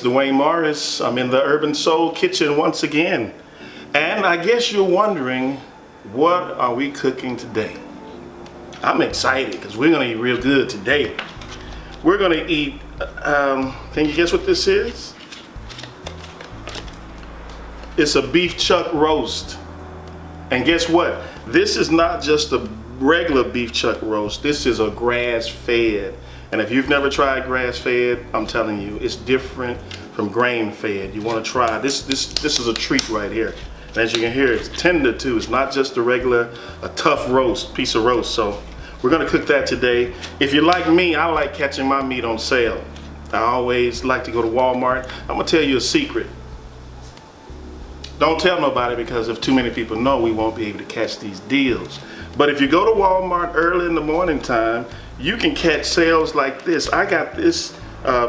Dwayne Morris. I'm in the Urban Soul Kitchen once again. And I guess you're wondering, what are we cooking today? I'm excited because we're gonna eat real good today. We're gonna eat, can you guess what this is? It's a beef chuck roast. And guess what? This is not just a regular beef chuck roast. This is a grass-fed. And if you've never tried grass-fed, I'm telling you, it's different from grain-fed. You want to try this. This is a treat right here. And as you can hear, it's tender too. It's not just a tough roast, piece of roast. So we're gonna cook that today. If you're like me, I like catching my meat on sale. I always like to go to Walmart. I'm gonna tell you a secret. Don't tell nobody, because if too many people know, we won't be able to catch these deals. But if you go to Walmart early in the morning time, you can catch sales like this. I got this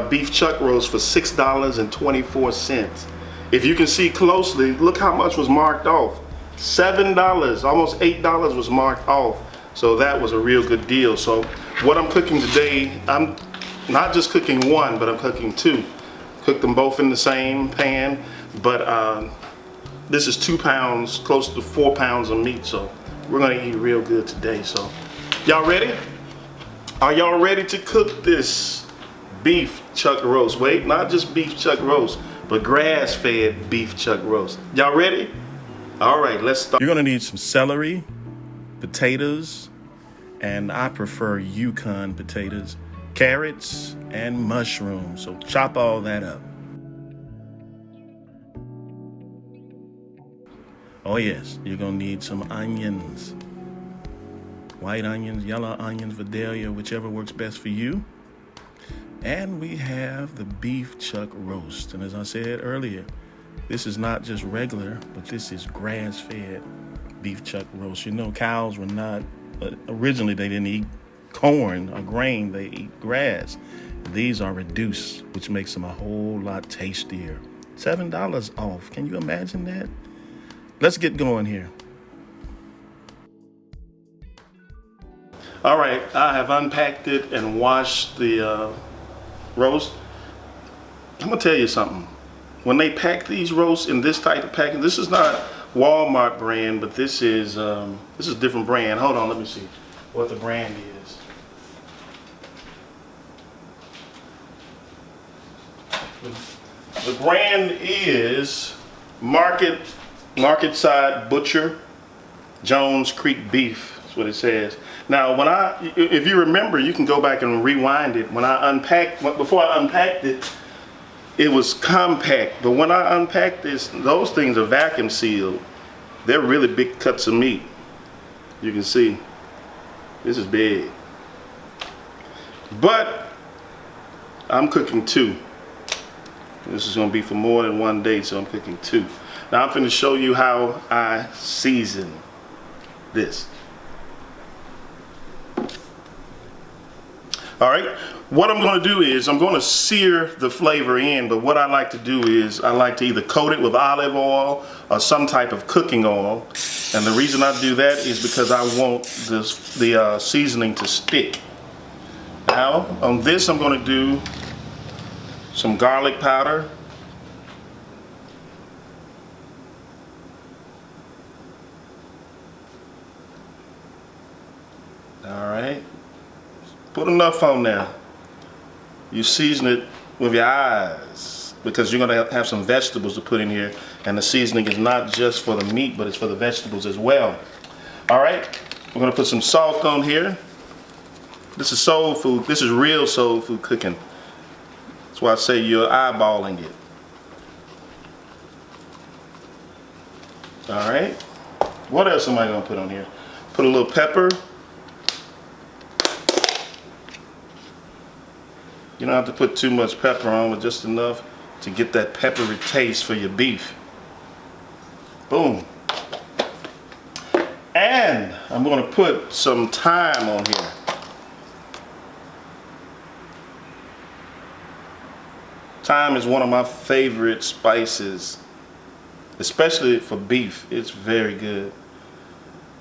beef chuck roast for $6.24. If you can see closely, look how much was marked off. $7, almost $8 was marked off. So that was a real good deal. So what I'm cooking today, I'm not just cooking one, but I'm cooking two. Cook them both in the same pan, but this is 2 pounds, close to 4 pounds of meat. So we're gonna eat real good today. So y'all ready? Are y'all ready to cook this beef chuck roast? Wait, not just beef chuck roast, but grass-fed beef chuck roast. Y'all ready? All right, let's start. You're gonna need some celery, potatoes, and I prefer Yukon potatoes, carrots, and mushrooms. So chop all that up. Oh yes, you're gonna need some onions. White onions, yellow onions, Vidalia, whichever works best for you. And we have the beef chuck roast. And as I said earlier, this is not just regular, but this is grass-fed beef chuck roast. You know, cows were not, originally they didn't eat corn or grain, they eat grass. These are reduced, which makes them a whole lot tastier. $7 off, can you imagine that? Let's get going here. All right, I have unpacked it and washed the roast. I'm gonna tell you something. When they pack these roasts in this type of packaging, this is not Walmart brand, but this is a different brand. Hold on, let me see what the brand is. The brand is Market Side Butcher Jones Creek Beef. That's what it says. Now, if you remember, you can go back and rewind it. Before I unpacked it, it was compact. But when I unpacked this, those things are vacuum sealed. They're really big cuts of meat. You can see, this is big. But I'm cooking two. This is gonna be for more than one day, so I'm cooking two. Now I'm going to show you how I season this. All right, what I'm going to do is I'm going to sear the flavor in, but what I like to do is I like to either coat it with olive oil or some type of cooking oil. And the reason I do that is because I want the seasoning to stick. Now on this I'm going to do some garlic powder. All right, put enough on there. You season it with your eyes, because you're gonna have some vegetables to put in here, and the seasoning is not just for the meat, but it's for the vegetables as well. All right, we're gonna put some salt on here. This is soul food. This is real soul food cooking. That's why I say you're eyeballing it. All right, what else am I gonna put on here? Put a little pepper. You don't have to put too much pepper on, but just enough to get that peppery taste for your beef. Boom. And I'm going to put some thyme on here. Thyme is one of my favorite spices, especially for beef. It's very good.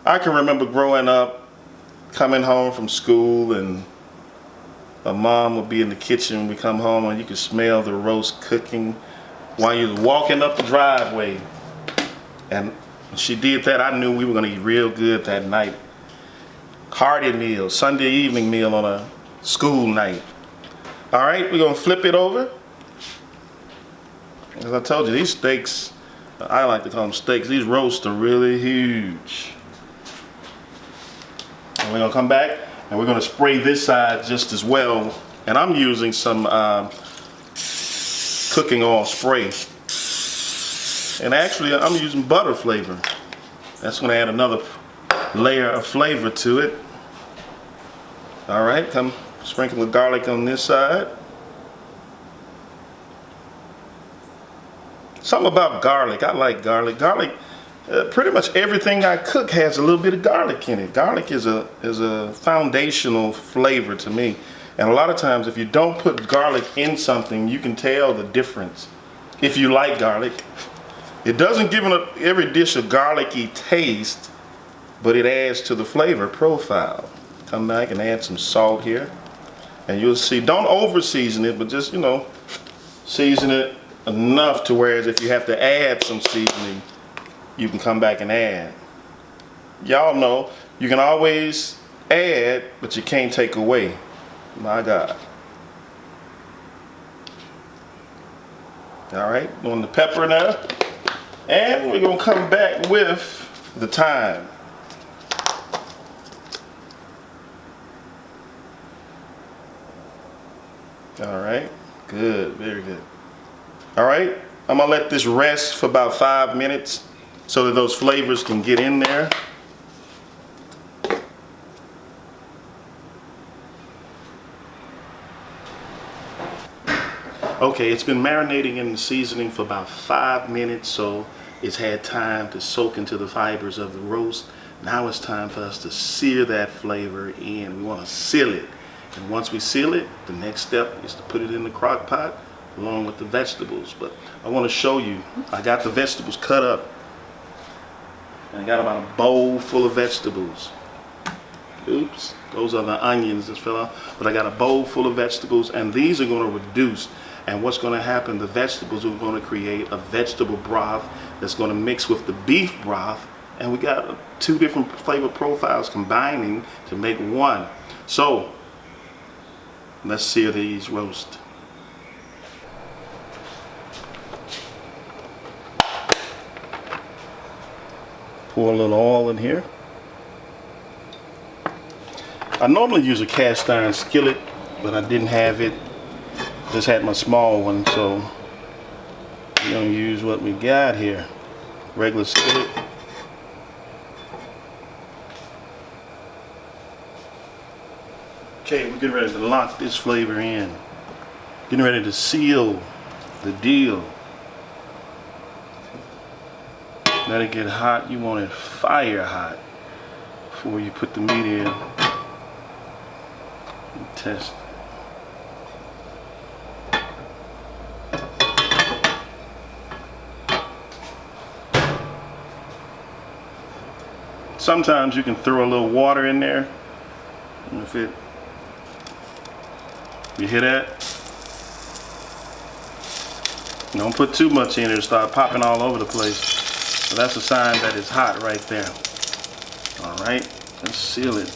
I can remember growing up, coming home from school and My mom would be in the kitchen when we come home, and you could smell the roast cooking while you're walking up the driveway. And when she did that, I knew we were going to eat real good that night. Hearty meal, Sunday evening meal on a school night. All right, we're going to flip it over. As I told you, these steaks, I like to call them steaks, these roasts are really huge. And we're going to come back and we're going to spray this side just as well. And I'm using some cooking oil spray. And actually, I'm using butter flavor. That's going to add another layer of flavor to it. All right, come sprinkle the garlic on this side. Something about garlic. I like garlic. Garlic, pretty much everything I cook has a little bit of garlic in it. Garlic is a foundational flavor to me. And a lot of times, if you don't put garlic in something, you can tell the difference. If you like garlic, it doesn't give every dish a garlicky taste, but it adds to the flavor profile. Come back and add some salt here. And you'll see, don't over season it, but just, season it enough to whereas if you have to add some seasoning, you can come back and add. Y'all know, you can always add, but you can't take away. My God. All right, on the pepper now. And we're gonna come back with the thyme. All right, good, very good. All right, I'm gonna let this rest for about 5 minutes so that those flavors can get in there. Okay, it's been marinating in the seasoning for about 5 minutes, so it's had time to soak into the fibers of the roast. Now it's time for us to sear that flavor in. We want to seal it. And once we seal it, the next step is to put it in the crock pot along with the vegetables. But I want to show you, I got the vegetables cut up. And I got about a bowl full of vegetables. Oops, those are the onions that fell out. But I got a bowl full of vegetables, and these are going to reduce. And what's going to happen, the vegetables are going to create a vegetable broth that's going to mix with the beef broth. And we got 2 different flavor profiles combining to make one. So, let's sear these roast. Pour a little oil in here. I normally use a cast iron skillet, but I didn't have it. Just had my small one, so we're gonna use what we got here. Regular skillet. Okay, we're getting ready to lock this flavor in. Getting ready to seal the deal. Let it get hot. You want it fire hot before you put the meat in. And test. Sometimes you can throw a little water in there. And if it, you hear that? Don't put too much in it, it'll start popping all over the place. So that's a sign that it's hot right there. All right, let's seal it.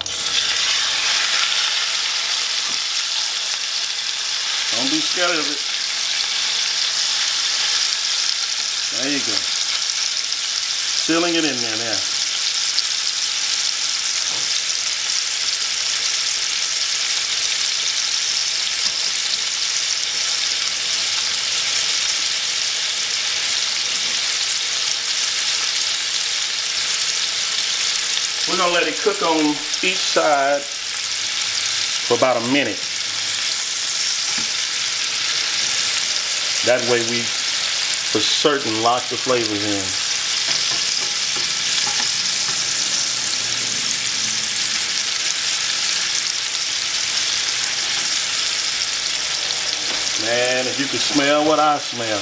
Don't be scared of it. There you go. Sealing it in there now. We're gonna let it cook on each side for about a minute. That way we, for certain, lock the flavors in. Man, if you could smell what I smell.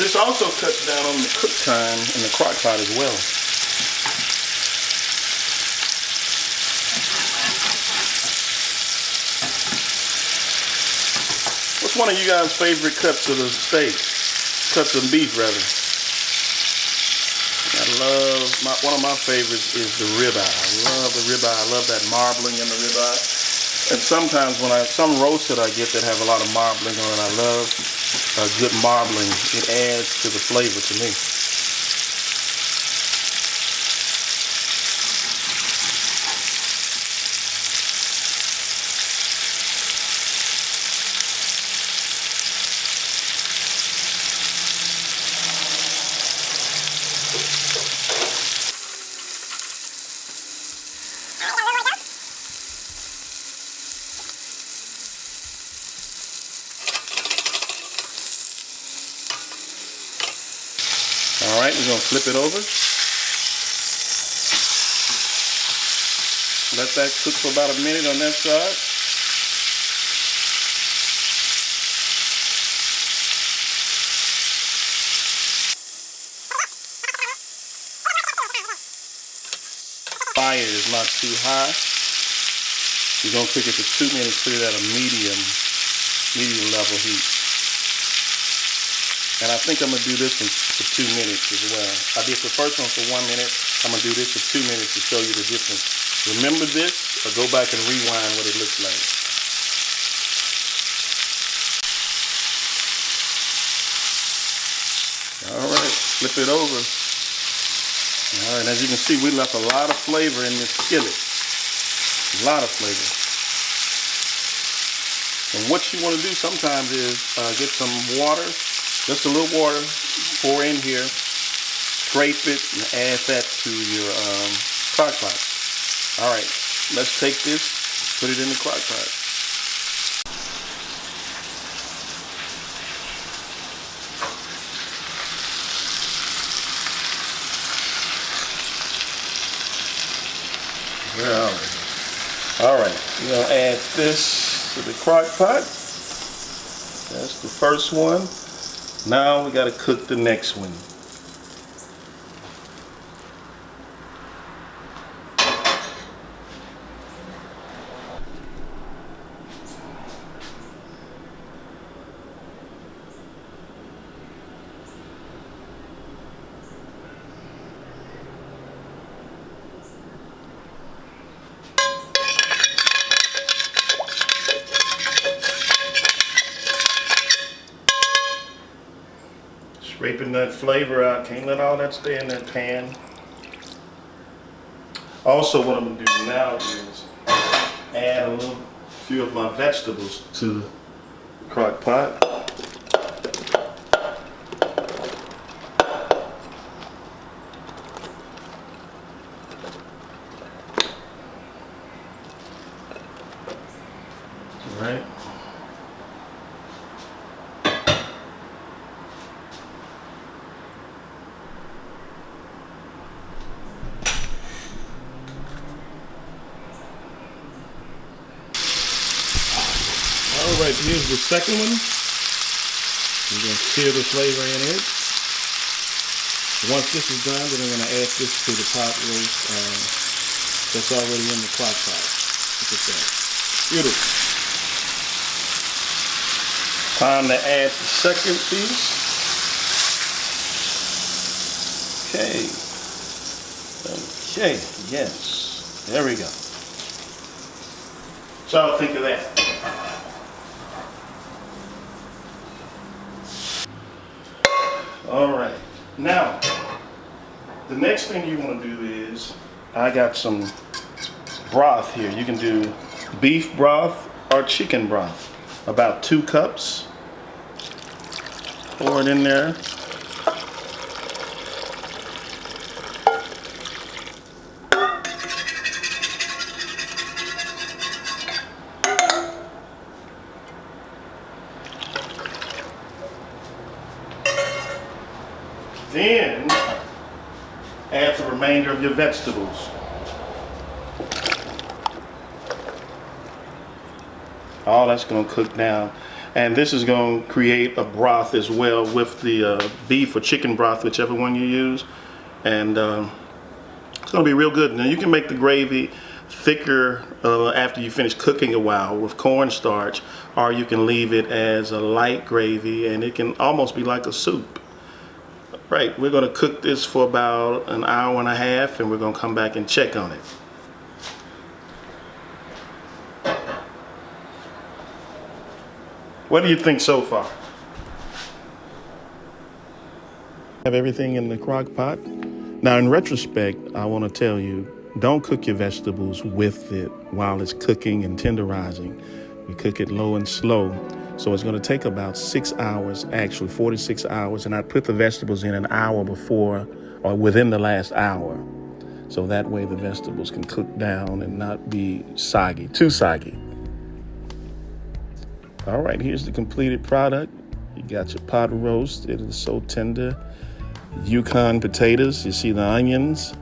This also cuts down on the cook time in the crock pot as well. one of you guys' favorite cuts of the steak? Cuts of beef, rather. I love, one of my favorites is the ribeye. I love the ribeye. I love that marbling in the ribeye. And sometimes when some roasts that I get that have a lot of marbling on it, I love good marbling. It adds to the flavor to me. All right, we're gonna flip it over. Let that cook for about a minute on that side. Fire is not too high. You're gonna cook it for 2 minutes, put it at a medium level heat. And I think I'm gonna do this one for 2 minutes as well. I did the first one for 1 minute. I'm gonna do this for 2 minutes to show you the difference. Remember this, or go back and rewind what it looks like. All right, flip it over. All right, as you can see, we left a lot of flavor in this skillet. A lot of flavor. And what you want to do sometimes is get some water, just a little water, pour in here, scrape it, and add that to your crock pot. All right, let's take this, put it in the crock pot. All right, we're gonna add this to the crock pot. That's the first one. Now we gotta cook the next one. Scraping that flavor out. Can't let all that stay in that pan. Also, what I'm gonna do now is add a few of my vegetables to the crock pot. All right. Alright, here's the second one. We're going to sear the flavor in it. Once this is done, then I'm going to add this to the pot roast that's already in the crock pot. Look at that. Beautiful. Time to add the second piece. Okay. Okay, yes. There we go. So I'll think of that. All right, now the next thing you want to do is, I got some broth here. You can do beef broth or chicken broth. About 2 cups. Pour it in there. Then add the remainder of your vegetables. All that's going to cook down. And this is going to create a broth as well with the beef or chicken broth, whichever one you use. And it's going to be real good. Now you can make the gravy thicker after you finish cooking a while with cornstarch, or you can leave it as a light gravy and it can almost be like a soup. Right, we're going to cook this for about an hour and a half and we're going to come back and check on it. What do you think so far? Have everything in the crock pot. Now in retrospect, I want to tell you, don't cook your vegetables with it while it's cooking and tenderizing. We cook it low and slow. So it's going to take about 6 hours, actually 46 hours. And I put the vegetables in an hour before or within the last hour. So that way the vegetables can cook down and not be soggy, too soggy. All right, here's the completed product. You got your pot roast. It is so tender. Yukon potatoes. You see the onions,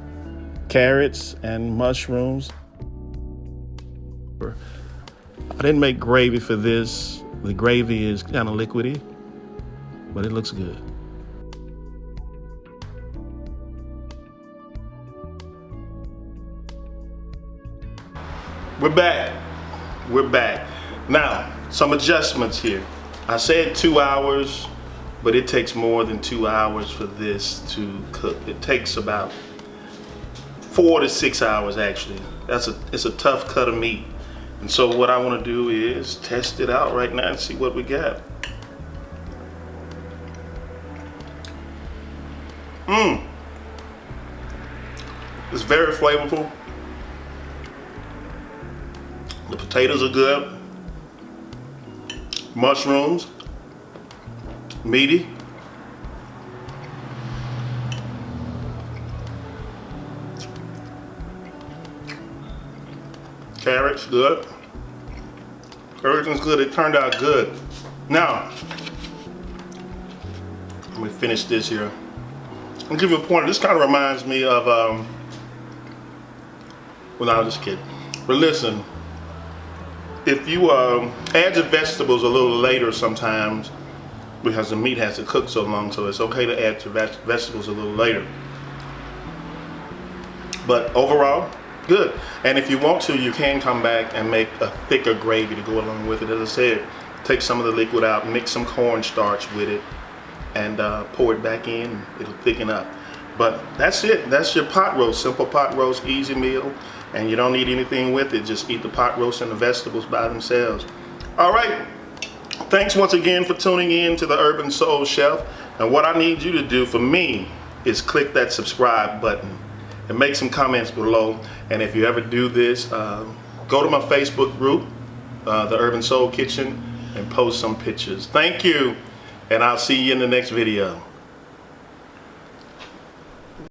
carrots, and mushrooms. I didn't make gravy for this. The gravy is kind of liquidy, but it looks good. We're back. We're back. Now, some adjustments here. I said 2 hours, but it takes more than 2 hours for this to cook. It takes about 4 to 6 hours actually. It's a tough cut of meat. And so what I want to do is test it out right now and see what we got. It's very flavorful. The potatoes are good. Mushrooms, meaty. Carrots, good. Everything's good. It turned out good. Now, let me finish this here. I'll give you a pointer. This kind of reminds me of when I was a kid. But listen, if you add your vegetables a little later sometimes, because the meat has to cook so long, so it's okay to add your vegetables a little later. But overall, good. And if you want to, you can come back and make a thicker gravy to go along with it. As I said, take some of the liquid out, mix some cornstarch with it, and pour it back in. It'll thicken up. But that's it. That's your pot roast. Simple pot roast, easy meal. And you don't need anything with it. Just eat the pot roast and the vegetables by themselves. All right. Thanks once again for tuning in to the Urban Soul Chef. And what I need you to do for me is click that subscribe button and make some comments below. And if you ever do this, go to my Facebook group, the Urban Soul Kitchen, and post some pictures. Thank you, and I'll see you in the next video.